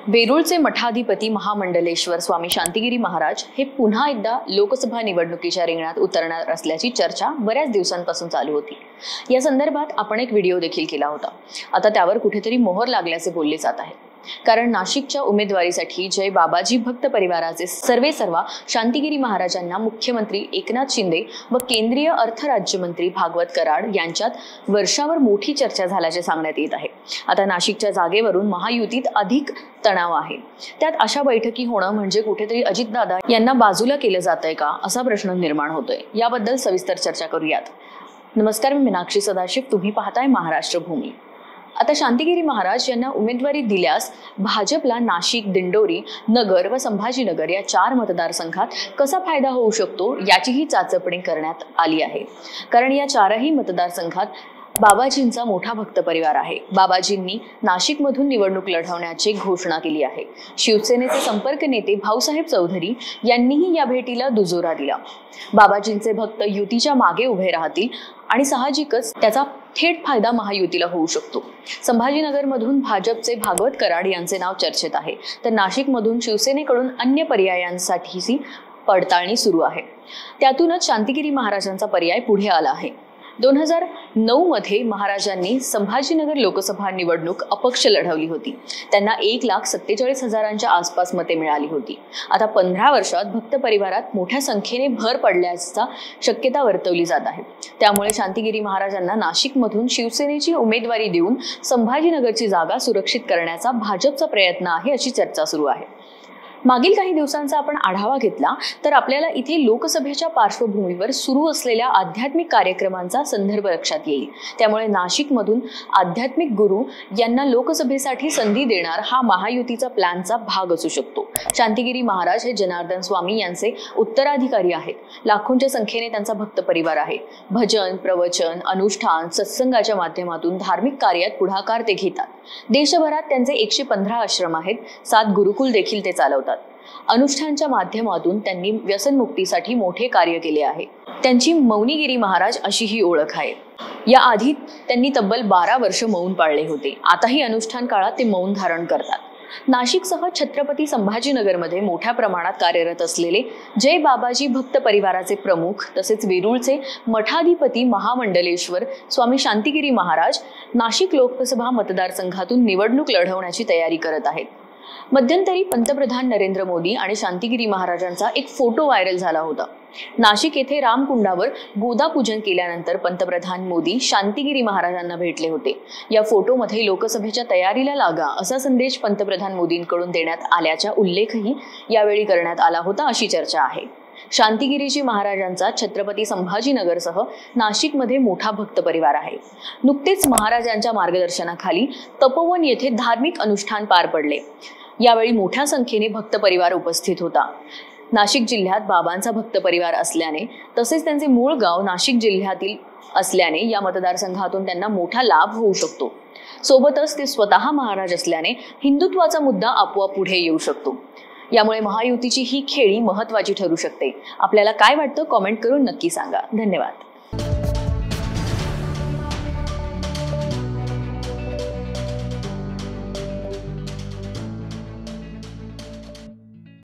वेरूळचे मठाधिपती महामंडलेश्वर स्वामी शांतिगिरी महाराज हे पुन्हा एकदा लोकसभा निवडणुकीच्या रिंगणात उतरणार असल्याची चर्चा बऱ्याच दिवसांपासून चालू होती। या संदर्भात आपण एक व्हिडिओ देखील केला होता। आता त्यावर कुठेतरी मोहर लागल्याचे बोलले जात आहे। कारण नाशिकच्या उमेदवारीसाठी जय बाबाजी भक्त परिवाराचे सर्वेसर्वा शांतिगिरी महाराजांना मुख्यमंत्री एकनाथ शिंदे व केंद्रीय अर्थ राज्यमंत्री भागवत कराड यांच्यात वर्षावर मोठी चर्चा झाल्याचे सांगण्यात येत आहे। आता नाशिकच्या जागेवरून महायुतीत अधिक तणाव आहे। त्यात अशा बैठकी होणं म्हणजे कुठेतरी अजितदादा यांना बाजूला केलं जातंय का असा प्रश्न निर्माण होतोय। याबद्दल सविस्तर चर्चा करूयात। नमस्कार, मी मीनाक्षी सदाशिव, तुम्ही पाहताय महाराष्ट्र भूमी। आता शांतिगिरी महाराज यांना उमेदवारी दिल्यास भाजपला नाशिक, दिंडोरी, नगर व संभाजीनगर या 4 मतदारसंघात कसा फायदा होऊ शकतो याचीही चाचपणी करण्यात आली आहे। कारण या 4ही मतदारसंघात बाबाजींचा मोठा भक्त परिवार आहे। बाबाजींनी नाशिकमधून निवडणूक लढवण्याची घोषणा केली आहे। शिवसेनेचे संपर्क नेते भाऊसाहेब चौधरी यांनीही या भेटीला दुजोरा दिला। बाबाजींचे भक्त युतीच्या मागे उभे राहतील आणि साहजिकच त्याचा थेट फायदा महायुतीला होऊ शकतो। संभाजीनगरमधून भाजपचे भागवत कराड यांचे नाव चर्चेत आहे, तर नाशिकमधून शिवसेनेकडून अन्य पर्यायांसाठीची पडताळणी सुरू आहे। त्यातूनच शांतिगिरी महाराजांचा पर्याय पुढे आला आहे। 2009 मध्ये महाराजांनी संभाजीनगर लोकसभा निवडणूक अपक्ष लढवली होती। त्यांना 1,47,000च्या आसपास मते मिळाली होती। आता 15 वर्षात भक्त परिवारात मोठ्या संख्येने भर पडल्याचा शक्यता वर्तवली जात आहे। त्यामुळे शांतिगिरी महाराजांना नाशिकमधून शिवसेनेची उमेदवारी देऊन संभाजीनगरची जागा सुरक्षित करण्याचा भाजपचा प्रयत्न आहे अशी चर्चा सुरू आहे। मागील काही दिवसांचा आपण आढावा घेतला तर आपल्याला इथे लोकसभेच्या पार्श्वभूमीवर सुरू असलेल्या आध्यात्मिक कार्यक्रमांचा संदर्भ लक्षात येईल। त्यामुळे नाशिकमधून आध्यात्मिक गुरु यांना लोकसभेसाठी संधी देणार हा महायुतीचा प्लॅनचा भाग असू शकतो। शांतिगिरी महाराज हे जनार्दन स्वामी यांचे उत्तराधिकारी आहेत। लाखोंच्या संख्येने त्यांचा भक्त परिवार आहे। भजन, प्रवचन, अनुष्ठान, सत्संगाच्या माध्यमातून धार्मिक कार्यात पुढाकार ते घेतात। देशभरात त्यांचे 115 आश्रम आहेत। 7 गुरुकुल देखील ते चालवतात। अनुष्ठानच्या माध्यमातून त्यांनी व्यसनमुक्तीसाठी मोठे कार्य केले आहे। त्यांची मौनीगिरी महाराज अशी ही ओळख आहे। या आधी त्यांनी तब्बल 12 वर्ष मौन पाळले होते। आताही अनुष्ठान काळात ते मौन धारण करतात। नाशिकसह छत्रपती संभाजीनगरमध्ये मोठ्या प्रमाणात कार्यरत असलेले जय बाबाजी भक्त परिवाराचे प्रमुख तसेच वेरूळचे मठाधिपती महामंडलेश्वर स्वामी शांतिगिरी महाराज नाशिक लोकसभा मतदारसंघातून निवडणूक लढवण्याची तयारी करत आहेत। मध्यंतरी पंतप्रधान नरेंद्र मोदी आणि शांतिगिरी महाराजांचा एक फोटो व्हायरल झाला होता। नाशिक येथे रामकुंडावर गोदा पूजन केल्यानंतर पंतप्रधान मोदी शांतिगिरी महाराजांना भेटले होते। या फोटोमध्ये लोकसभेच्या तयारीला लागा असा संदेश पंतप्रधान मोदींकडून देण्यात आल्याचा उल्लेखही यावेळी करण्यात आला होता अशी चर्चा आहे। शांतिगिरीजी महाराजांचा छत्रपती संभाजीनगरसह नाशिकमध्ये मोठा भक्त परिवार आहे। नुकतेच महाराजांच्या मार्गदर्शनाखाली तपोवन येथे धार्मिक अनुष्ठान पार पडले। यावेळी मोठ्या संख्येने भक्त परिवार उपस्थित होता। नाशिक जिल्ह्यात बाबांचा भक्त परिवार असल्याने तसेच त्यांचे मूळ गाव नाशिक जिल्ह्यातील असल्याने या मतदारसंघातून त्यांना मोठा लाभ होऊ शकतो। सोबतच ते स्वतः महाराज असल्याने हिंदुत्वाचा मुद्दा आपोआप पुढे येऊ शकतो। यामुळे महायुतीची ही खेळी महत्त्वाची ठरू शकते। आपल्याला काय वाटतं कमेंट करून नक्की सांगा। धन्यवाद।